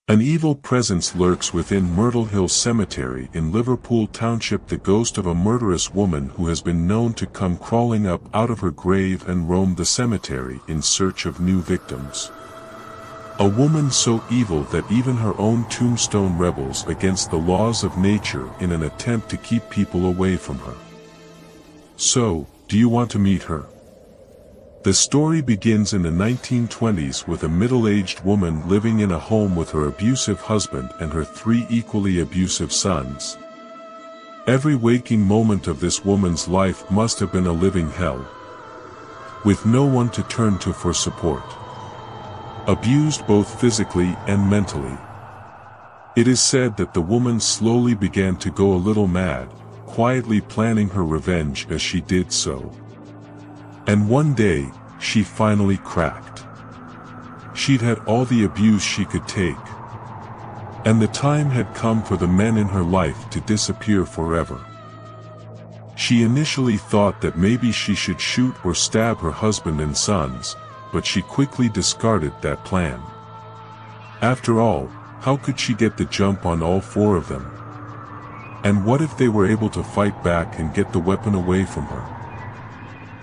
An evil presence lurks within Myrtle Hill Cemetery in Liverpool Township, the ghost of a murderous woman who has been known to come crawling up out of her grave and roam the cemetery in search of new victims. A woman so evil that even her own tombstone rebels against the laws of nature in an attempt to keep people away from her. So, do you want to meet her? The story begins in the 1920s with a middle-aged woman living in a home with her abusive husband and her 3 equally abusive sons. Every waking moment of this woman's life must have been a living hell, with no one to turn to for support. Abused both physically and mentally. It is said that the woman slowly began to go a little mad, quietly planning her revenge as she did so. And one day, she finally cracked. She'd had all the abuse she could take. And the time had come for the men in her life to disappear forever. She initially thought that maybe she should shoot or stab her husband and sons, but she quickly discarded that plan. After all, how could she get the jump on all 4 of them? And what if they were able to fight back and get the weapon away from her?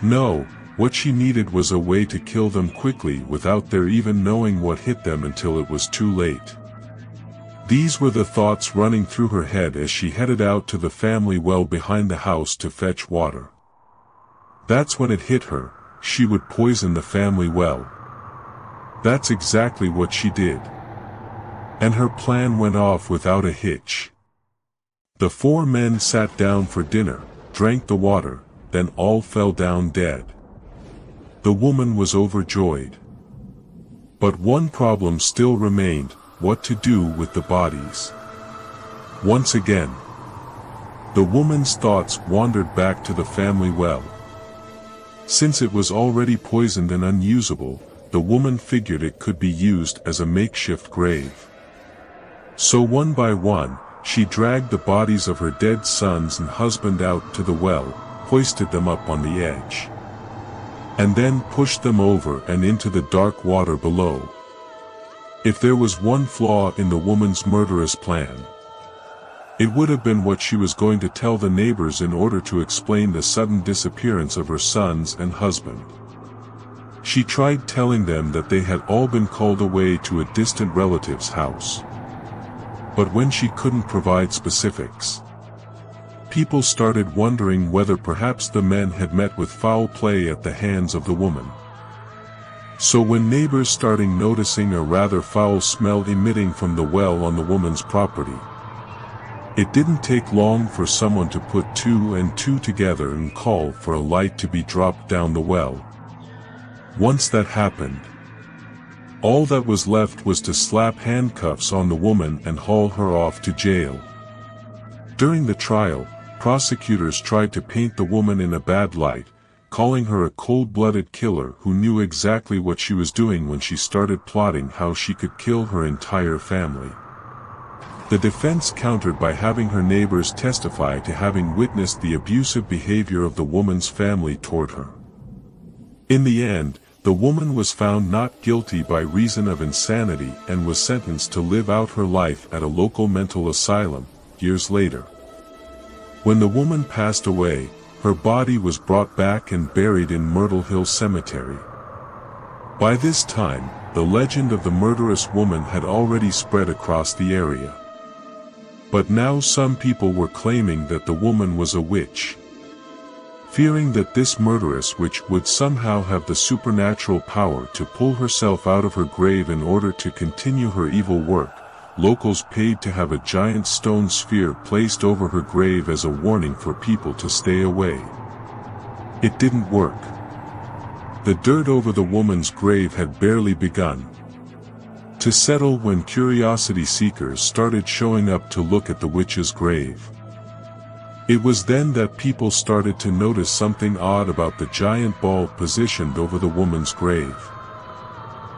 No, what she needed was a way to kill them quickly without their even knowing what hit them until it was too late. These were the thoughts running through her head as she headed out to the family well behind the house to fetch water. That's when it hit her, she would poison the family well. That's exactly what she did. And her plan went off without a hitch. The 4 men sat down for dinner, drank the water, then all fell down dead. The woman was overjoyed. But one problem still remained: what to do with the bodies. Once again, the woman's thoughts wandered back to the family well. Since it was already poisoned and unusable, the woman figured it could be used as a makeshift grave. So one by one, she dragged the bodies of her dead sons and husband out to the well, hoisted them up on the edge, and then pushed them over and into the dark water below. If there was one flaw in the woman's murderous plan, it would have been what she was going to tell the neighbors in order to explain the sudden disappearance of her sons and husband. She tried telling them that they had all been called away to a distant relative's house. But when she couldn't provide specifics, people started wondering whether perhaps the men had met with foul play at the hands of the woman. So when neighbors started noticing a rather foul smell emitting from the well on the woman's property, it didn't take long for someone to put 2 and 2 together and call for a light to be dropped down the well. Once that happened, all that was left was to slap handcuffs on the woman and haul her off to jail. During the trial, prosecutors tried to paint the woman in a bad light, calling her a cold-blooded killer who knew exactly what she was doing when she started plotting how she could kill her entire family. The defense countered by having her neighbors testify to having witnessed the abusive behavior of the woman's family toward her. In the end, the woman was found not guilty by reason of insanity and was sentenced to live out her life at a local mental asylum. Years later, when the woman passed away, her body was brought back and buried in Myrtle Hill Cemetery. By this time, the legend of the murderous woman had already spread across the area. But now some people were claiming that the woman was a witch. Fearing that this murderous witch would somehow have the supernatural power to pull herself out of her grave in order to continue her evil work, locals paid to have a giant stone sphere placed over her grave as a warning for people to stay away. It didn't work. The dirt over the woman's grave had barely begun to settle when curiosity seekers started showing up to look at the witch's grave. It was then that people started to notice something odd about the giant ball positioned over the woman's grave.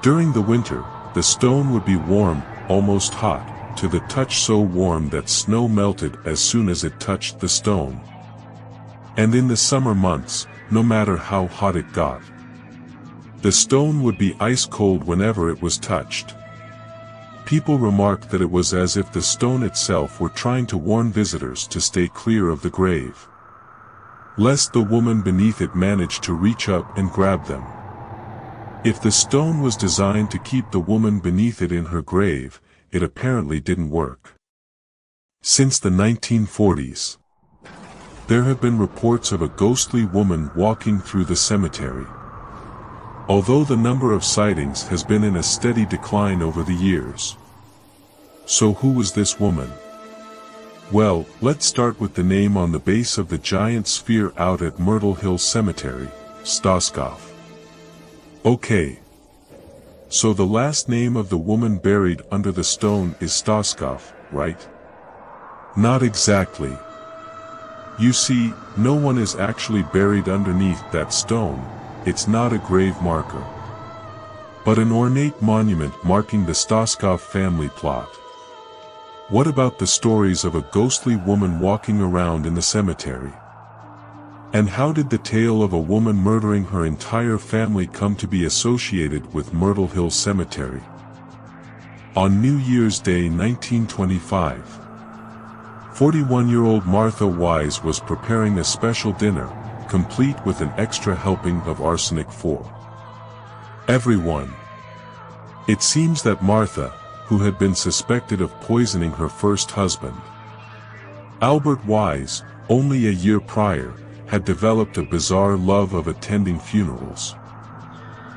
During the winter, the stone would be warm, almost hot, to the touch, so warm that snow melted as soon as it touched the stone. And in the summer months, no matter how hot it got, the stone would be ice cold whenever it was touched. People remarked that it was as if the stone itself were trying to warn visitors to stay clear of the grave, lest the woman beneath it manage to reach up and grab them. If the stone was designed to keep the woman beneath it in her grave, it apparently didn't work. Since the 1940s, there have been reports of a ghostly woman walking through the cemetery. Although the number of sightings has been in a steady decline over the years. So who was this woman? Well, let's start with the name on the base of the giant sphere out at Myrtle Hill Cemetery, Stoskov. Okay. So the last name of the woman buried under the stone is Stoskov, right? Not exactly. You see, no one is actually buried underneath that stone. It's not a grave marker, but an ornate monument marking the Stoskov family plot. What about the stories of a ghostly woman walking around in the cemetery? And how did the tale of a woman murdering her entire family come to be associated with Myrtle Hill Cemetery? On New Year's Day 1925, 41-year-old Martha Wise was preparing a special dinner, complete with an extra helping of arsenic for everyone. It seems that Martha, who had been suspected of poisoning her first husband, Albert Wise, only a year prior, had developed a bizarre love of attending funerals.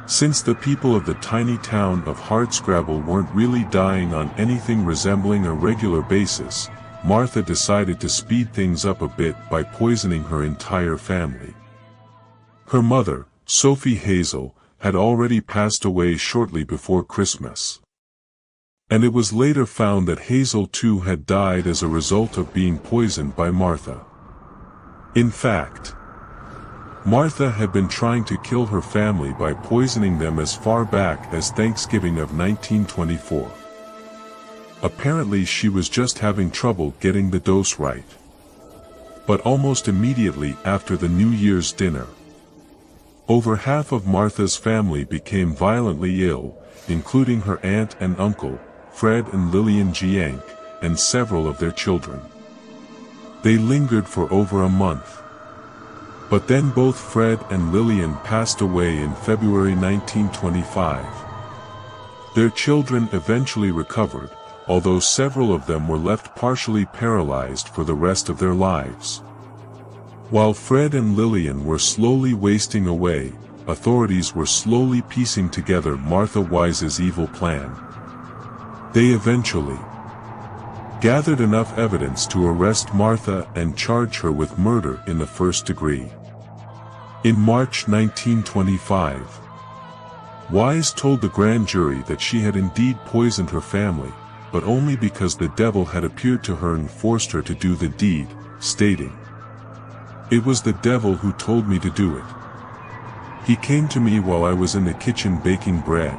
Since the people of the tiny town of Hardscrabble weren't really dying on anything resembling a regular basis, Martha decided to speed things up a bit by poisoning her entire family. Her mother, Sophie Hazel, had already passed away shortly before Christmas. And it was later found that Hazel too had died as a result of being poisoned by Martha. In fact, Martha had been trying to kill her family by poisoning them as far back as Thanksgiving of 1924. Apparently she was just having trouble getting the dose right. But almost immediately after the New Year's dinner, over half of Martha's family became violently ill, including her aunt and uncle, Fred and Lillian Giank, and several of their children. They lingered for over a month. But then both Fred and Lillian passed away in February 1925. Their children eventually recovered, although several of them were left partially paralyzed for the rest of their lives. While Fred and Lillian were slowly wasting away, authorities were slowly piecing together Martha Wise's evil plan. They eventually gathered enough evidence to arrest Martha and charge her with murder in the first degree. In March 1925, Wise told the grand jury that she had indeed poisoned her family, but only because the devil had appeared to her and forced her to do the deed, stating, "It was the devil who told me to do it. He came to me while I was in the kitchen baking bread."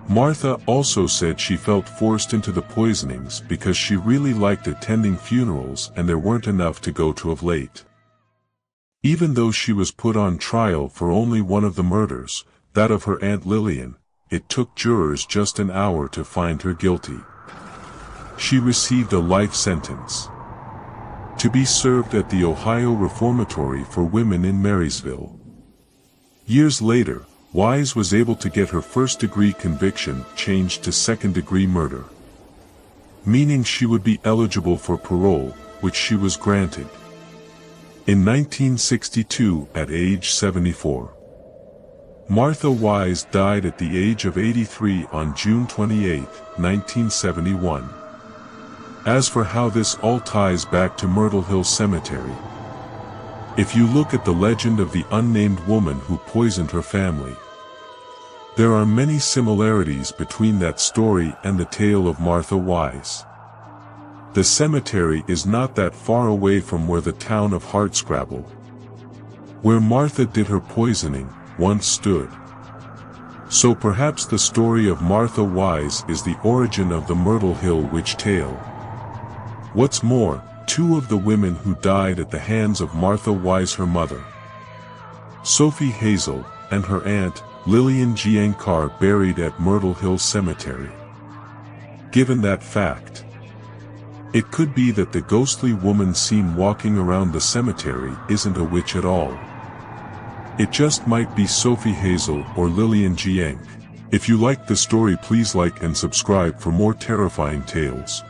Martha also said she felt forced into the poisonings because she really liked attending funerals and there weren't enough to go to of late. Even though she was put on trial for only one of the murders, that of her Aunt Lillian, it took jurors just an hour to find her guilty. She received a life sentence to be served at the Ohio Reformatory for Women in Marysville. Years later, Wise was able to get her first-degree conviction changed to second-degree murder, meaning she would be eligible for parole, which she was granted. In 1962, at age 74, Martha Wise died at the age of 83 on June 28, 1971. As for how this all ties back to Myrtle Hill Cemetery, if you look at the legend of the unnamed woman who poisoned her family, there are many similarities between that story and the tale of Martha Wise. The cemetery is not that far away from where the town of Hardscrabble, where Martha did her poisoning, once stood. So perhaps the story of Martha Wise is the origin of the Myrtle Hill witch tale. What's more, two of the women who died at the hands of Martha Wise, her mother, Sophie Hazel, and her aunt, Lillian Giank, are buried at Myrtle Hill Cemetery. Given that fact, it could be that the ghostly woman seen walking around the cemetery isn't a witch at all. It just might be Sophie Hazel or Lillian Jiang. If you liked the story, please like and subscribe for more terrifying tales.